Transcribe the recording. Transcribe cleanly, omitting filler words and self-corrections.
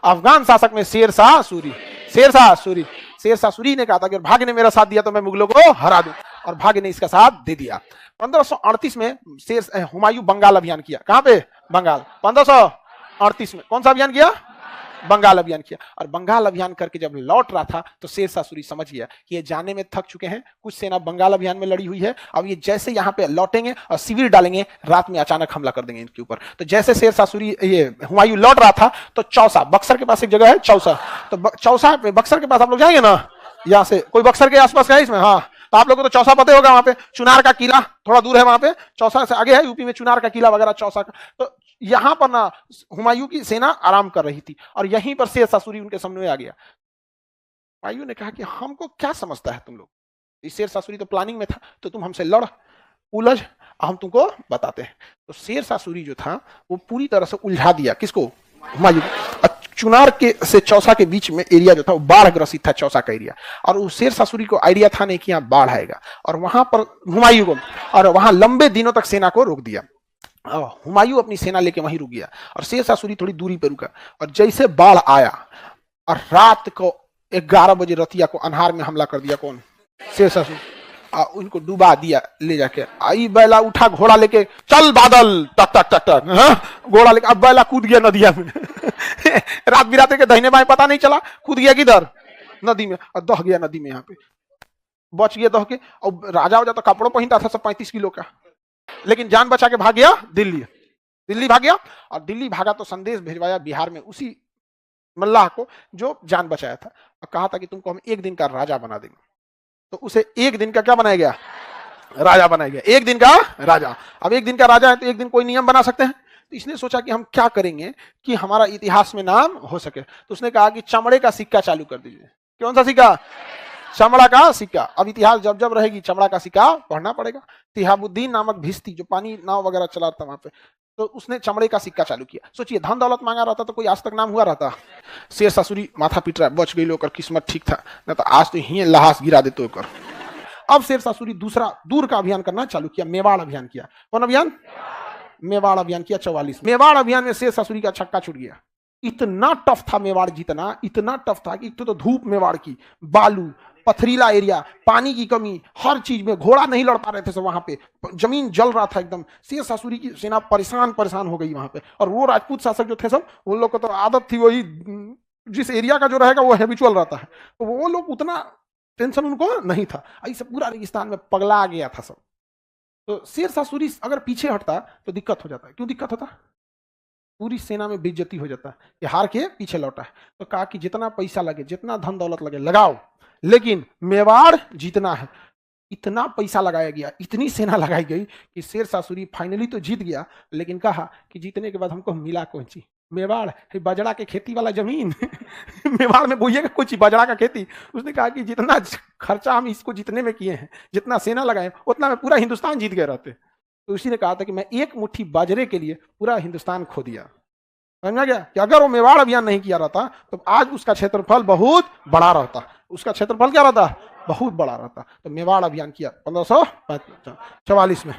अफगान शासक में शेरशाह सूरी। शेरशाह सूरी ने कहा था कि भाग्य ने मेरा साथ दिया तो मैं मुगलों को हरा दूं, और भाग्य ने इसका साथ दे दिया। 1538 में हुमायूं बंगाल अभियान किया। कहां पे? बंगाल। 1538 में कौन सा अभियान किया? बंगाल अभियान किया। और बंगाल अभियान करके जब लौट रहा था तो शेरशाह सूरी समझ गया कि ये जाने में थक चुके हैं, कुछ सेना बंगाल अभियान में लड़ी हुई है, अब ये जैसे यहाँ पे लौटेंगे और शिविर डालेंगे, रात में अचानक हमला कर देंगे इनके ऊपर। तो जैसे शेरशाह सूरी ये हुमायूं लौट रहा था तो चौसा, बक्सर के पास एक जगह है चौसा, तो चौसा बक्सर के पास आप लोग जाएंगे ना, यहाँ से कोई बक्सर के आसपास का है इसमें? हाँ, तो आप लोगों को तो चौसा पता होगा, वहां पे चुनार का किला थोड़ा दूर है, वहां पे चौसा से आगे है यूपी में चुनार का किला वगैरह चौसा का। तो यहां पर ना हुमायूं की सेना आराम कर रही थी और यहीं पर शेरशाह सूरी उनके सामने आ गया। हुमायूं ने कहा कि हमको क्या समझता है तुम लोग, शेरशाह सूरी तो प्लानिंग में था, तो तुम हमसे लड़ उलझ, हम तुमको बताते हैं। तो शेरशाह सूरी जो था वो पूरी तरह से उलझा दिया किसको? हुमायूं। चुनार के से चौसा के बीच में एरिया जो था वो बाढ़ ग्रसित था, चौसा का एरिया, और उस शेरशाह सूरी को आइडिया था नहीं कि यहाँ बाढ़ आएगा, और वहां पर हुमायूं को, और वहां लंबे दिनों तक सेना को रोक दिया। हुमायूं अपनी सेना लेके वहीं रुक गया और शेरशाह सूरी थोड़ी दूरी पर रुका, और जैसे बाढ़ आया और रात को 11 बजे रतिया को अन्हार में हमला कर दिया। कौन? शेरशाह सूरी। उनको डुबा दिया ले जाके। आई बैला उठा घोड़ा लेके, चल बादल, टक टक टक टक, घोड़ा लेके। अब बैला कूद गया नदिया में रात बिराते के दाहिने बाएं पता नहीं चला, कूद गया किधर? नदी में, और दह गया नदी में। यहाँ पे बच गया दह के। और राजा हो जाता कपड़ों पहनता था सब 35 किलो का, लेकिन जान बचा के भाग गया दिल्ली भाग गया। और दिल्ली भागा तो संदेश भिजवाया बिहार में उसी मल्लाह को जो जान बचाया था, और कहा था कि तुमको हम 1 दिन का राजा बना देंगे। तो उसे 1 दिन का क्या बनाया गया? राजा बनाया गया। 1 दिन का राजा। अब 1 दिन का राजा है तो 1 दिन कोई नियम बना सकते हैं। तो इसने सोचा कि हम क्या करेंगे कि हमारा इतिहास में नाम हो सके। तो उसने कहा कि चमड़े का सिक्का चालू कर दीजिए। कौन सा सिक्का? चमड़ा का सिक्का। अब इतिहास जब जब रहेगी चमड़ा का सिक्का पढ़ना पड़ेगा। तिहाबुद्दीन नामक भिस्ती जो पानी नाव वगैरह चला था वहां पे, तो उसने चमड़े का सिक्का चालू किया। सोचिए, धन दौलत मांगा रहता तो कोई आज तक नाम हुआ रहता? शेरशाह सूरी माथा पीट रहा है, बच गई लोग, किस्मत ठीक था, न तो आज तो ही लहास गिरा देते होकर। अब शेरशाह सूरी दूसरा दूर का अभियान करना चालू किया, मेवाड़ अभियान किया। कौन अभियान? मेवाड़ अभियान किया 44। मेवाड़ अभियान में शेरशाह सूरी का छक्का छूट गया। इतना टफ था मेवाड़ जीतना, इतना टफ था कि तो धूप मेवाड़ की, बालू, पथरीला एरिया, पानी की कमी, हर चीज में घोड़ा नहीं लड़ पा रहे थे सब, वहां पे जमीन जल रहा था एकदम। शेरशाह सूरी की सेना परेशान हो गई वहां पे। और वो राजपूत शासक जो थे सब, उन लोग को तो आदत थी वही, जिस एरिया का जो रहेगा वो हैबिचुअल रहता है, तो वो लोग उतना टेंशन उनको नहीं था। ऐसे पूरा रेगिस्तान में पगला गया था सब। तो शेरशाह सूरी अगर पीछे हटता तो दिक्कत हो जाता है। क्यों दिक्कत होता? पूरी सेना में बेइज्जती हो जाता है कि हार के पीछे लौटा है। तो कहा कि जितना पैसा लगे, जितना धन दौलत लगे लगाओ, लेकिन मेवाड़ जीतना है। इतना पैसा लगाया गया, इतनी सेना लगाई गई कि शेरशाह सूरी फाइनली तो जीत गया, लेकिन कहा कि जीतने के बाद हमको मिला कौन चीज? मेवाड़, बाजरा के खेती वाला जमीन मेवाड़ में बोइएगा कुछ बाजरा का खेती। उसने कहा कि जितना खर्चा हम इसको जीतने में किए हैं, जितना सेना लगाए, उतना में पूरा हिंदुस्तान जीत गए रहते। तो उसी ने कहा था कि मैं 1 मुट्ठी बाजरे के लिए पूरा हिंदुस्तान खो दिया। समझा गया कि अगर वो मेवाड़ अभियान नहीं किया रहता तो आज उसका क्षेत्रफल बहुत बड़ा रहता। उसका क्षेत्रफल क्या रहता? बहुत बड़ा रहता। तो मेवाड़ अभियान किया 1544 में।